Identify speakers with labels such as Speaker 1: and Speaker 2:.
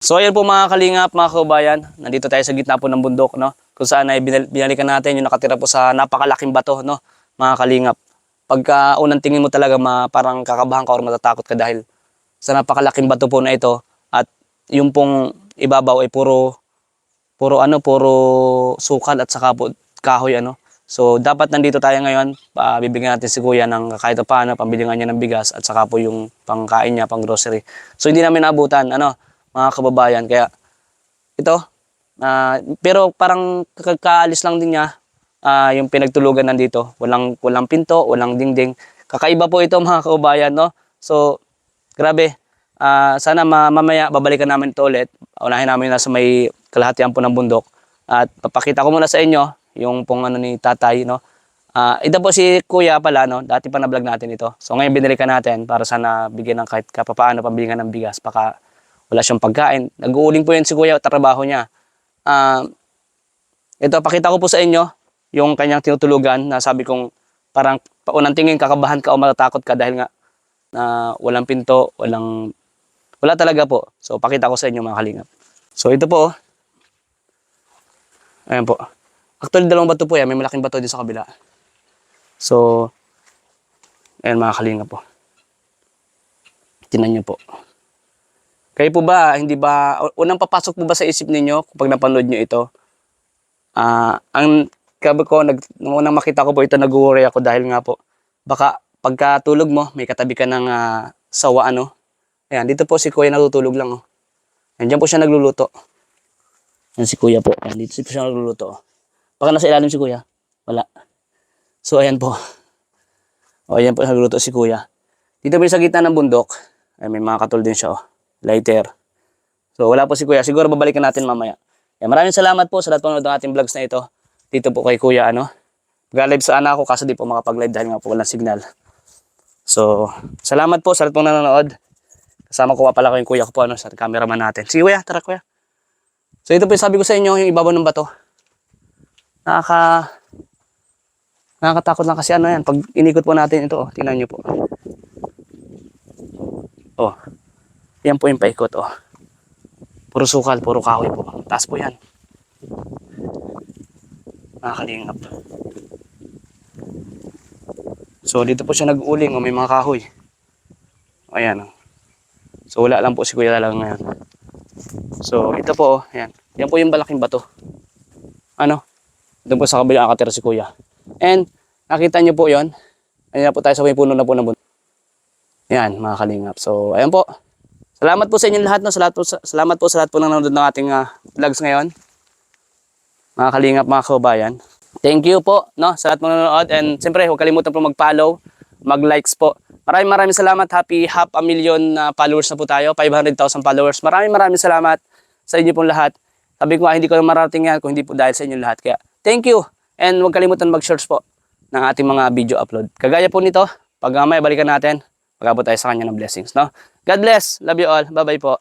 Speaker 1: So ayan po mga kalingap, mga kabayan, nandito tayo sa gitna po ng bundok, no? Kung saan ay binalikan natin yung nakatira po sa napakalaking bato, no? Mga kalingap. Pagka unang tingin mo talaga parang kakabahan ka o matatakot ka dahil sa napakalaking bato po na ito at yung pong ibabaw ay puro sukal at saka po kahoy ano. So dapat nandito tayo ngayon, bibigyan natin si Kuya ng kahit paano pambili nga niya ng bigas at saka po yung pangkain niya, pang grocery. So hindi namin naabutan ano, mga kababayan. Kaya ito, pero parang kakaalis lang din niya, yung pinagtulugan nandito. Walang pinto, walang dingding. Kakaiba po ito mga kababayan, no? So, grabe. Sana mamaya babalikan namin ito ulit. Unahin namin na sa may kalahatian po ng bundok. At papakita ko muna sa inyo yung pong ano ni tatay, no? Ito po si Kuya pala, no? Dati pa na-vlog natin ito. So ngayon binilikan natin para sana bigyan ng kahit kapapaano pambili ng bigas. Baka wala siyang pagkain. Nag-uuling po yun si Kuya, trabaho niya. Ito, pakita ko po sa inyo yung kanyang tinutulugan na sabi kong parang paunang tingin kakabahan ka o matatakot ka dahil nga walang pinto, wala talaga po. So pakita ko sa inyo mga kalingap. So ito po, ayan po. Actually dalawang bato po yan, may malaking bato din sa kabila. So, ayan mga kalingap po. Tingnan niyo po. Kayo po ba, hindi ba, unang papasok po ba sa isip ninyo kapag napanood nyo ito? Ang kabi ko, nung unang makita ko po ito, nag-worry ako dahil nga po, baka pagkatulog mo, may katabi ka ng sawa, ano? Ayan, dito po si Kuya natutulog lang, oh. Ayan, dyan po siya nagluluto. Ayan si Kuya po, ayan, dito siya nagluluto, oh. Baka nasa ilalim si Kuya? Wala. So, ayan po. O, ayan po, nagluluto si Kuya. Dito po sa gitna ng bundok, ayan, may mga katol din siya, oh. Lighter. So wala po si Kuya. Siguro babalikan natin mamaya. Maraming salamat po sa lahat ng ating vlogs na ito. Dito po kay Kuya ano. Mag-live sa anak ko kaso di po makapag-live dahil nga po walang signal. So salamat po sa lahat ng nanonood. Kasama ko pa pala ko yung Kuya ko po ano, sa cameraman natin. Sige Kuya, tara Kuya. So ito po yung sabi ko sa inyo, yung ibabaw ng bato. Nakakatakot lang kasi ano yan. Pag inikot po natin ito, oh, tingnan nyo po. Oh. Yan po yung paikot, oh. Puro sukal, puro kahoy po. Taas po yan. Nakakalingap. So, dito po siya nag-uuling, oh, may mga kahoy. Ayan, oh. So, wala lang po si Kuya talaga ngayon. So, ito po, oh, ayan. Yan po yung malaking bato. Ano? Doon po sa kabila nakatira si Kuya. And, nakita nyo po yon. Ayan po tayo sa may puno na po na bundok. Ayan, mga kalingap. So, ayan po. Salamat po sa inyong lahat, no? Salamat po sa lahat po ng nanonood ng ating vlogs ngayon. Mga kalingap, mga kabayan. Thank you po, no? Sa lahat po ng nanonood. And siyempre, huwag kalimutan po mag-follow, mag-likes po. Maraming salamat. Happy 500,000 followers na po tayo. 500,000 followers. Maraming salamat sa inyo pong lahat. Sabi ko hindi ko na mararating yan kung hindi po dahil sa inyong lahat. Kaya, thank you. And huwag kalimutan mag-search po ng ating mga video upload. Kagaya po nito, pag may balikan natin, magabot tayo sa kanya ng blessings, no? God bless. Love you all. Bye-bye po.